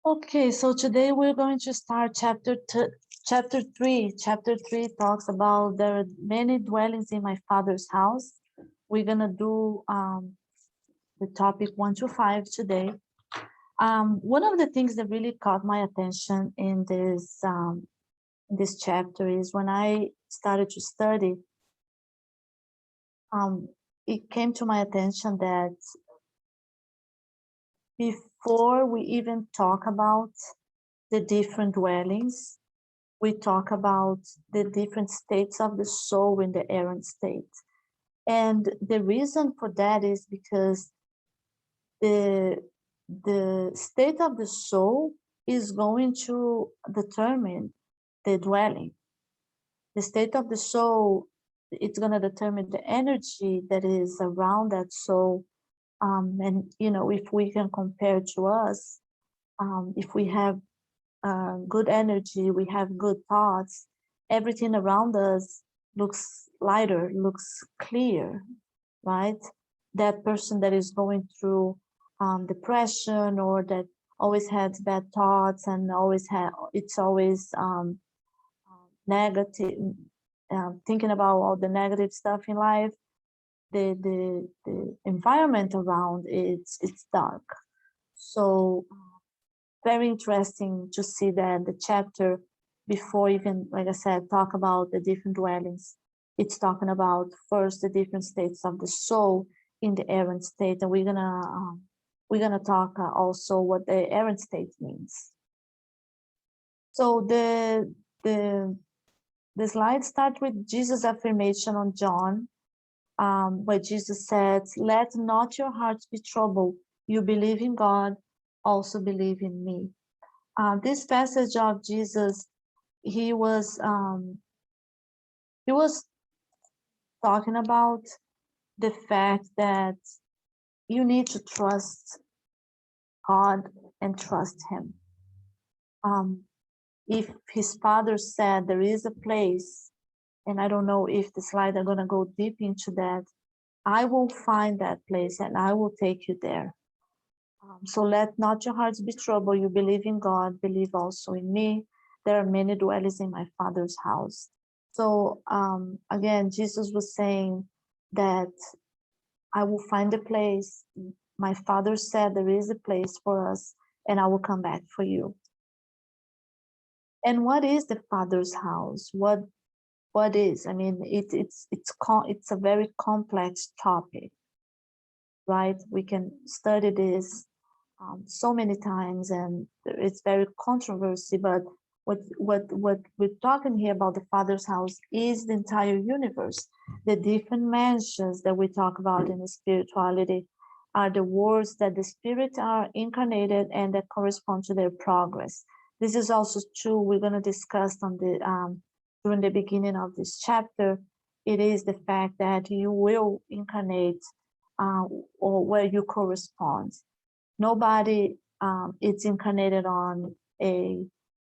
Okay, so today we're going to start chapter 3. Chapter 3 talks about there are many dwellings in my father's house. We're going to do the topic 1 to 5 today. One of the things that really caught my attention in this chapter is when I started to study, it came to my attention that before we even talk about the different dwellings, we talk about the different states of the soul in the errant state. And the reason for that is because the state of the soul is going to determine the dwelling. The state of the soul, it's going to determine the energy that is around that soul. And, if we can compare to us, if we have good energy, we have good thoughts, everything around us looks lighter, looks clear, right? That person that is going through depression or that always has bad thoughts and it's always negative, thinking about all the negative stuff in life, the environment around it's dark. So very interesting to see that the chapter before even, like I said, talk about the different dwellings. It's talking about first the different states of the soul in the errant state, and we're gonna talk also what the errant state means. So the slide starts with Jesus' affirmation on John, where Jesus said, "Let not your hearts be troubled. You believe in God, also believe in me." This passage of Jesus, he was talking about the fact that you need to trust God and trust him. If his father said there is a place, and I don't know if the slide are going to go deep into that, I will find that place and I will take you there. So let not your hearts be troubled. You believe in God, believe also in me. There are many dwellings in my father's house. So again, Jesus was saying that I will find a place. My father said there is a place for us, and I will come back for you. And what is the father's house? What is? I mean, it's a very complex topic, right? We can study this so many times, and it's very controversy. But what we're talking here about the Father's house is the entire universe. The different mansions that we talk about in the spirituality are the worlds that the spirits are incarnated and that correspond to their progress. This is also true. We're going to discuss on the during the beginning of this chapter. It is the fact that you will incarnate or where you correspond. Nobody is incarnated on a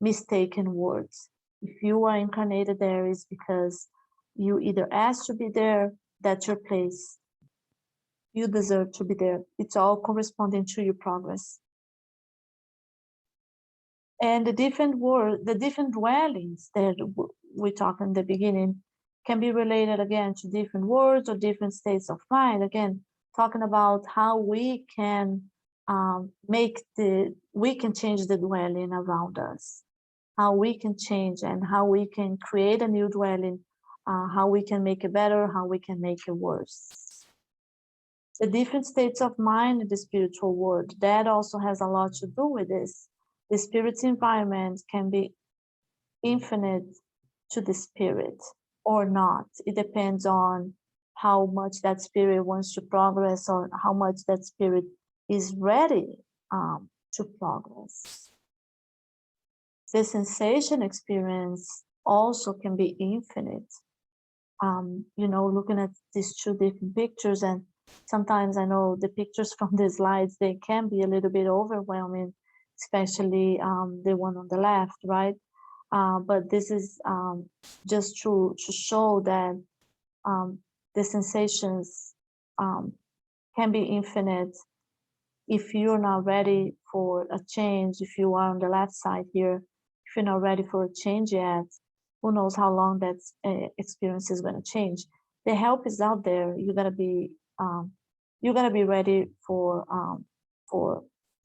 mistaken words. If you are incarnated there, is because you either asked to be there, that's your place. You deserve to be there. It's all corresponding to your progress. And the different dwellings that we talked in the beginning can be related again to different words or different states of mind. Again, talking about how we can we can change the dwelling around us, how we can change and how we can create a new dwelling, how we can make it better, how we can make it worse. The different states of mind in the spiritual world, that also has a lot to do with this. The spirit's environment can be infinite to the spirit or not. It depends on how much that spirit wants to progress or how much that spirit is ready to progress. The sensation experience also can be infinite. Looking at these two different pictures, and sometimes I know the pictures from the slides, they can be a little bit overwhelming, especially the one on the left, right? But this is just to show that the sensations can be infinite. if you're not ready for a change, if you are on the left side here, if you're not ready for a change yet, who knows how long that experience is going to change. The help is out there. You gotta be ready for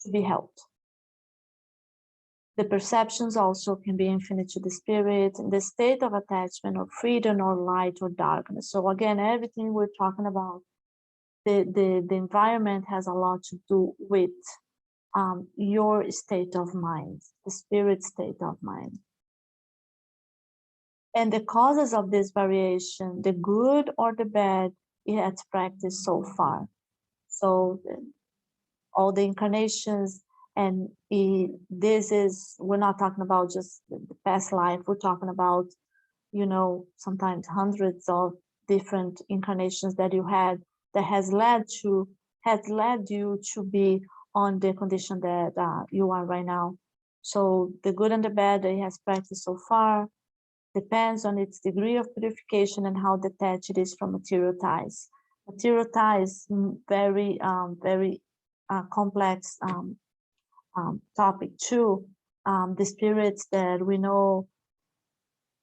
to be helped. The perceptions also can be infinite to the spirit, the state of attachment or freedom or light or darkness. So again, everything we're talking about, the environment has a lot to do with your state of mind, the spirit state of mind. And the causes of this variation, the good or the bad, it has practiced so far. So all the incarnations, and this is, we're not talking about just the past life, we're talking about, you know, sometimes hundreds of different incarnations that you had, that has led you to be on the condition that you are right now. So the good and the bad that it has practiced so far depends on its degree of purification and how detached it is from material ties. Material ties, very complex topic too. The spirits that we know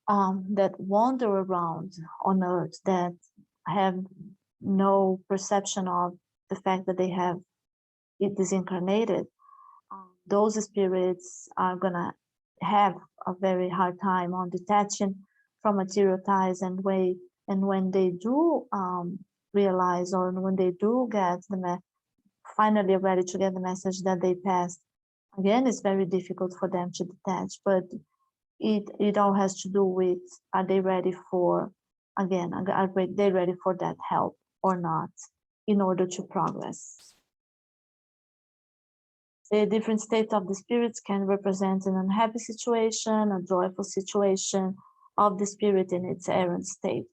that wander around on earth, that have no perception of the fact that they have it disincarnated, those spirits are gonna have a very hard time on detaching from material ties, and when they do realize, or when they do get finally ready to get the message that they passed, again, it's very difficult for them to detach. But it all has to do with, are they ready for, again, are they ready for that help or not in order to progress. The different states of the spirits can represent an unhappy situation, a joyful situation of the spirit in its errant state.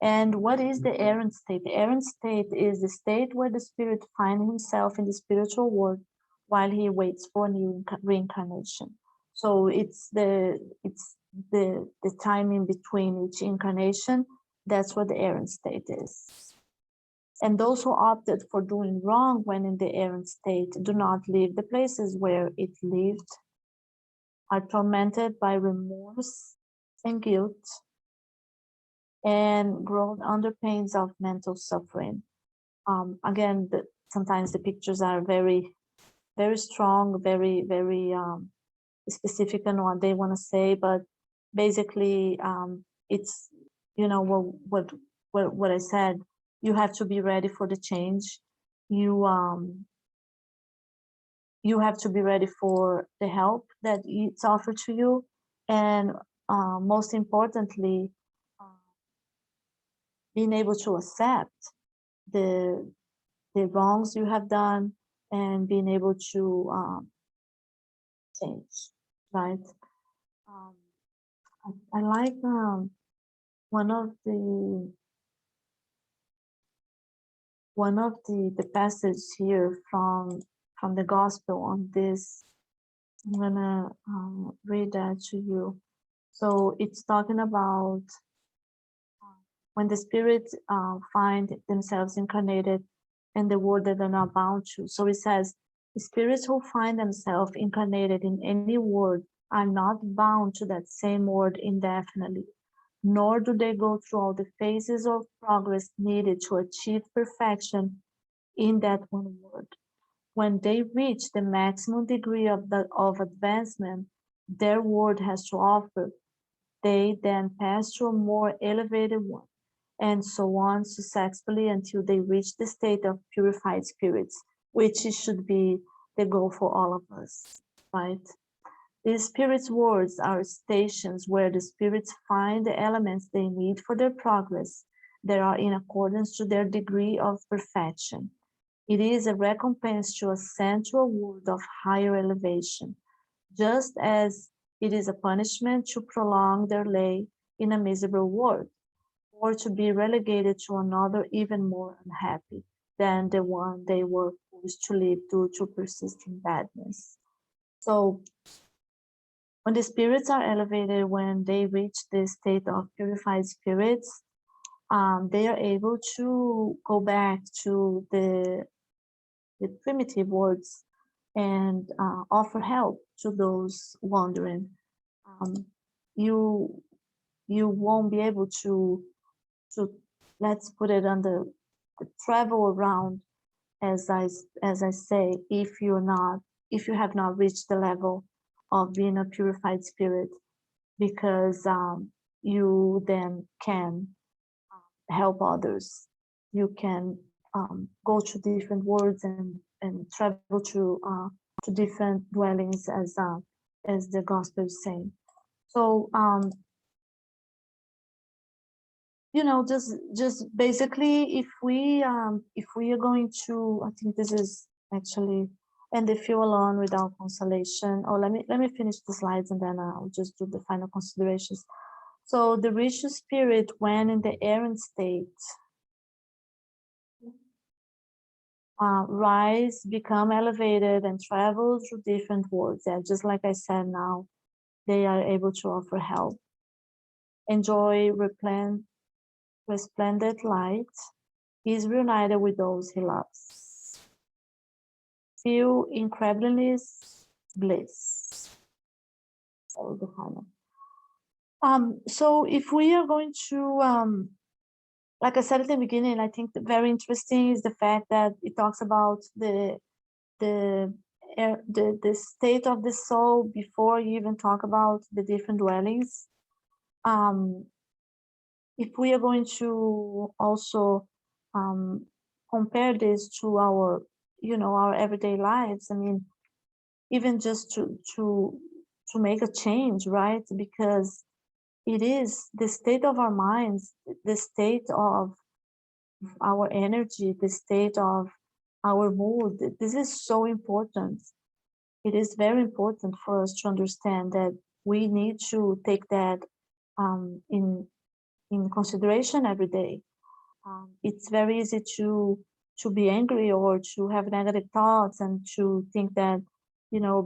And what is the errant state? The errant state is the state where the spirit finds himself in the spiritual world while he waits for a new reincarnation. So it's the time in between each incarnation. That's what the errant state is. And those who opted for doing wrong when in the errant state do not leave the places where it lived, are tormented by remorse and guilt, and grow under pains of mental suffering. Again, sometimes the pictures are very, very strong, very, very specific on what they want to say, but basically, it's, you know, what I said. You have to be ready for the change. You have to be ready for the help that it's offered to you, and most importantly, being able to accept the wrongs you have done, and being able to change, right? Um, I like one of the passage here from the gospel on this. I'm gonna read that to you. So it's talking about when the spirits find themselves incarnated in the world that they're not bound to. So it says, spirits who find themselves incarnated in any world are not bound to that same world indefinitely, nor do they go through all the phases of progress needed to achieve perfection in that one world. When they reach the maximum degree of advancement their world has to offer, they then pass to a more elevated one, and so on successfully until they reach the state of purified spirits, which should be the goal for all of us, right? These spirits' worlds are stations where the spirits find the elements they need for their progress that are in accordance to their degree of perfection. It is a recompense to ascend to a world of higher elevation, just as it is a punishment to prolong their lay in a miserable world, or to be relegated to another even more unhappy than the one they were forced to live due to persisting badness. So when the spirits are elevated, when they reach the state of purified spirits, they are able to go back to the with primitive words and offer help to those wondering. Um, you you won't be able to let's put it on the travel around, as I say, if you have not reached the level of being a purified spirit, because you then can help others. You can go to different worlds and travel to different dwellings, as the gospel is saying. So just basically, if we are going to, I think this is actually, and if you're alone without consolation. Oh, let me finish the slides and then I'll just do the final considerations. So the rich spirit, when in the errant state, rise, become elevated, and travel through different worlds. Yeah, just like I said, now they are able to offer help, enjoy resplendent light, is reunited with those he loves, feel incredibly bliss. All the final. So if we are going to, like I said at the beginning, I think very interesting is the fact that it talks about the the state of the soul before you even talk about the different dwellings. If we are going to also compare this to our, our everyday lives, I mean, even just to make a change, right? Because it is the state of our minds, the state of our energy, the state of our mood. This is so important. It is very important for us to understand that we need to take that in consideration every day. It's very easy to be angry or to have negative thoughts and to think that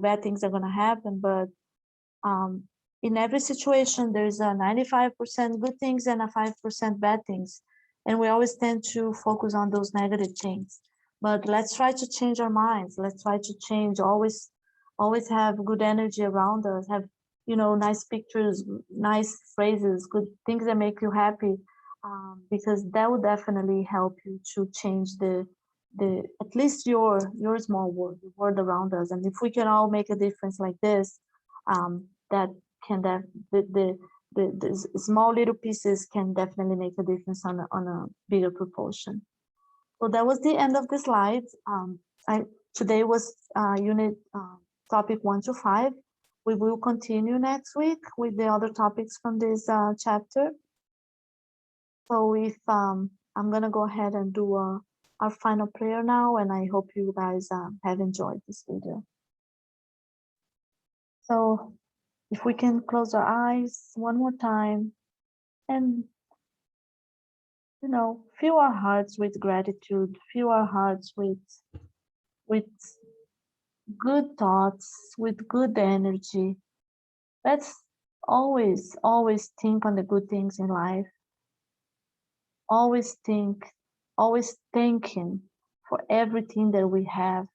bad things are going to happen, but um, in every situation there's a 95% good things and a 5% bad things, and we always tend to focus on those negative things. But let's try to change our minds. Let's try to change, always have good energy around us, have nice pictures, nice phrases, good things that make you happy, because that will definitely help you to change the at least your small world, the world around us. And if we can all make a difference like this, that can the small little pieces can definitely make a difference on a bigger proportion. So that was the end of the slides. I Today was unit topic 1 to 5. We will continue next week with the other topics from this chapter. So if I'm gonna go ahead and do our final prayer now, and I hope you guys have enjoyed this video. So if we can close our eyes one more time and fill our hearts with gratitude, fill our hearts with good thoughts, with good energy. Let's always think on the good things in life. Always thanking for everything that we have.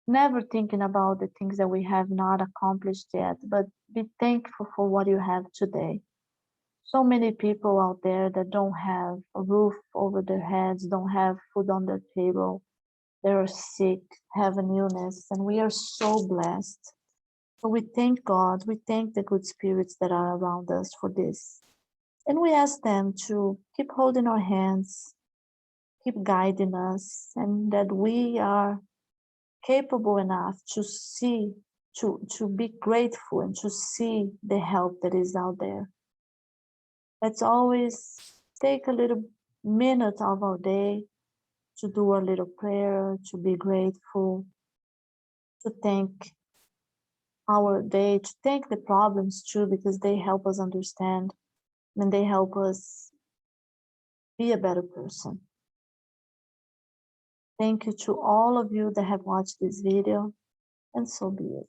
Never thinking about the things that we have not accomplished yet, but be thankful for what you have today. So many people out there that don't have a roof over their heads, don't have food on their table, they're sick, have an illness, and we are so blessed. So we thank God, we thank the good spirits that are around us for this. And we ask them to keep holding our hands, keep guiding us, and that we are capable enough to see, to be grateful and to see the help that is out there. Let's always take a little minute of our day to do a little prayer, to be grateful, to thank our day, to thank the problems too, because they help us understand and they help us be a better person. Thank you to all of you that have watched this video, and so be it.